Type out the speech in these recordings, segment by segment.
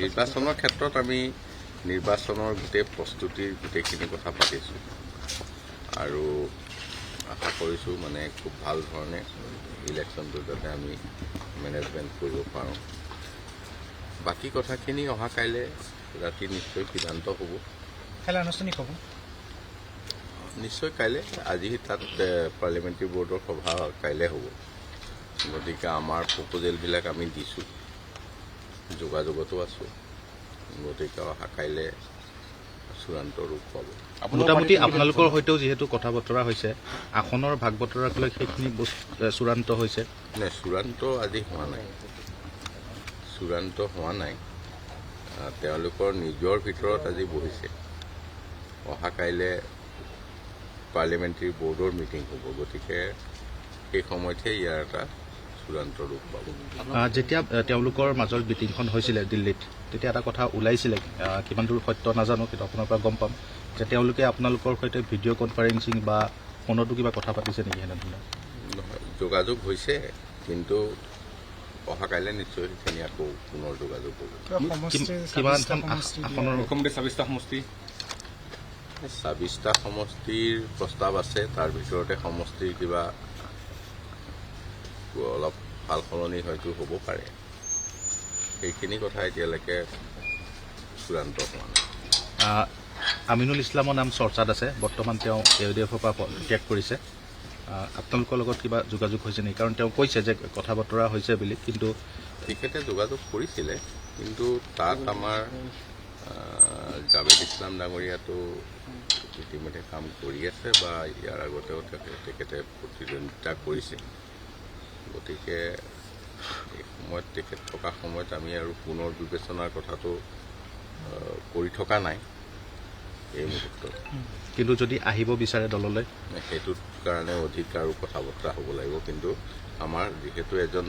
নিৰ্বাচনৰ ক্ষেত্ৰত আমি নিৰ্বাচনৰ গোটেই প্ৰস্তুতিৰ গোটেইখিনি কথা পাতিছোঁ আৰু আশা কৰিছোঁ মানে খুব ভাল ধৰণে ইলেকশ্যনটো যাতে আমি মেনেজমেণ্ট কৰিব পাৰোঁ। বাকী কথাখিনি অহা কাইলৈ ৰাতি নিশ্চয় সিদ্ধান্ত হ'ব। কাইলৈ আনুষ্ঠানিক হ'ব নিশ্চয় কাইলৈ। আজি তাত পাৰ্লিয়ামেণ্টাৰী বৰ্ডৰ সভা কাইলৈ হ'ব। গতিকে আমাৰ প্ৰপ'জেলবিলাক আমি দিছোঁ, যোগাযোগতো আছোঁ। গতিকে অহা কাইলৈ চূড়ান্ত ৰূপ পাব। মোটামুটি আপোনালোকৰ সৈতেও যিহেতু কথা বতৰা হৈছে, আসনৰ ভাগ বতৰাক লৈ সেইখিনি চূড়ান্ত হৈছে নে? চূড়ান্ত আজি হোৱা নাই, চূড়ান্ত হোৱা নাই। তেওঁলোকৰ নিজৰ ভিতৰত আজি বহিছে। অহা কাইলৈ পাৰ্লিয়ামেণ্টাৰী বৰ্ডৰ মিটিং হ'ব। গতিকে সেই সময়তহে ইয়াৰ এটা চূড়ান্ত ৰূপ পাব। যেতিয়া তেওঁলোকৰ মাজত মিটিংখন হৈছিলে দিল্লীত, তেতিয়া এটা কথা ওলাইছিলে, কিমান দূৰ সত্য নাজানো, কিন্তু আপোনাৰ পৰা গম পাম যে তেওঁলোকে আপোনালোকৰ সৈতে ভিডিঅ' কনফাৰেন্সিং বা ফোনতো কিবা কথা পাতিছে নেকি? সেনেধৰণে নহয়, যোগাযোগ হৈছে, কিন্তু অহা কাইলৈ নিশ্চয় সেইখিনি আকৌ পুনৰ যোগাযোগ হ'ব। কিমানখন আসনৰ ২৬টা সমষ্টিৰ প্ৰস্তাৱ আছে। তাৰ ভিতৰতে সমষ্টিৰ কিবা অলপ সাল সলনি হয়তো হ'ব পাৰে। সেইখিনি কথা এতিয়ালৈকে চূড়ান্ত হোৱা নাই। আমিনুল ইছলামৰ নাম চৰ্চাত আছে। বৰ্তমান তেওঁ AUDF পৰা ত্যাগ কৰিছে। আপোনালোকৰ লগত কিবা যোগাযোগ হৈছে নেকি? কাৰণ তেওঁ কৈছে যে কথা বতৰা হৈছে বুলি, কিন্তু তেখেতে যোগাযোগ কৰিছিলে, কিন্তু তাত আমাৰ জাভেদ ইছলাম ডাঙৰীয়াটো ইতিমধ্যে কাম কৰি আছে বা ইয়াৰ আগতেও তেখেতে প্ৰতিদ্বন্দ্বিতা কৰিছে। গতিকে এই সময়ত তেখেত থকা সময়ত আমি আৰু পুনৰ বিবেচনাৰ কথাটো কৰি থকা নাই এই মুহূৰ্তত। কিন্তু যদি আহিব বিচাৰে দললৈ, সেইটোৰ কাৰণে অধিক আৰু কথা বতৰা হ'ব লাগিব। কিন্তু আমাৰ যিহেতু এজন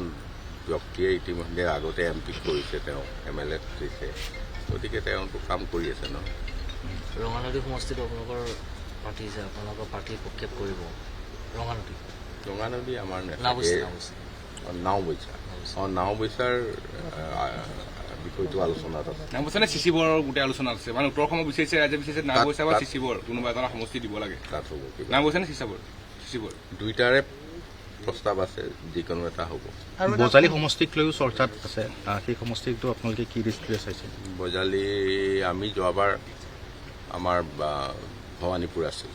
ব্যক্তিয়ে ইতিমধ্যে আগতে MP কৰিছে, তেওঁ MLA দিছে, গতিকে তেওঁতো কাম কৰি আছে ন। ৰঙানদী সমষ্টিত আপোনালোকৰ পাৰ্টি আছে, আপোনালোকৰ পাৰ্টি প্ৰক্ষেপ কৰিব ৰঙানদী আমাৰ নাওবৈচা নাওবৈচাৰ বিষয়টো আলোচনাত আছে। নাওবৈচা নে চিচিবৰ গোটেই আলোচনাত আছে, মানে উত্তৰ অসমত বিচাৰিছে, ৰাজ্যে বিচাৰিছে নাওবৈচা বা চিচিবৰ কোনোবা এটা সমষ্টি দিব লাগে। তাত হ'ব নাওবৈচা নে চিচিবৰ দুইটাৰে প্ৰস্তাৱ আছে, যিকোনো এটা হ'ব। বজালী সমষ্টিক লৈও চৰ্চাত আছে। সেই সমষ্টিকটো আপোনালোকে কি দৃষ্টিৰে চাইছে? বজালী আমি যোৱাবাৰ আমাৰ ভৱানীপুৰ আছিল।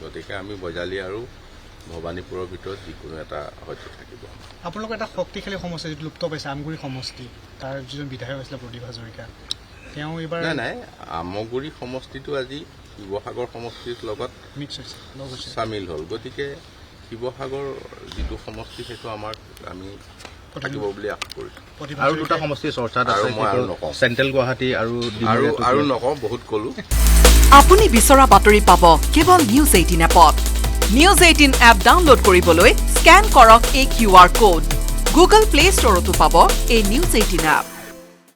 গতিকে আমি বজালী আৰু ভৱানীপুৰৰ ভিতৰত যিকোনো এটা হয়তো থাকিব। আপোনালোকৰ এটা শক্তিশালী সমষ্টি যিটো লুপ্ত পাইছে, আমগুৰি সমষ্টি, তাৰ যিজন বিধায়ক আছিলে প্ৰদীপ হাজৰিকা, তেওঁ এইবাৰ নাই আমগুৰি সমষ্টিটো আজি শিৱসাগৰ সমষ্টিৰ লগত মিক্স হৈছে, লগ হৈছে, চামিল হ'ল। গতিকে শিৱসাগৰ যিটো সমষ্টি সেইটো আমাক আমি থাকিব বুলি আশা কৰিছোঁ। আৰু দুটা সমষ্টি চৰ্চাত আছে, মই আৰু নকওঁ, চেণ্ট্ৰেল গুৱাহাটী আৰু নকওঁ, বহুত ক'লো। আপুনি বিচৰা বাতৰি পাব কেৱল নিউজ 18 এপত। নিউজ 18 এপ ডাউনলোড কৰিবলৈ স্কেন কৰক এই QR কোড। গুগল প্লে ষ্টৰতো পাব এই নিউজ 18 এপ।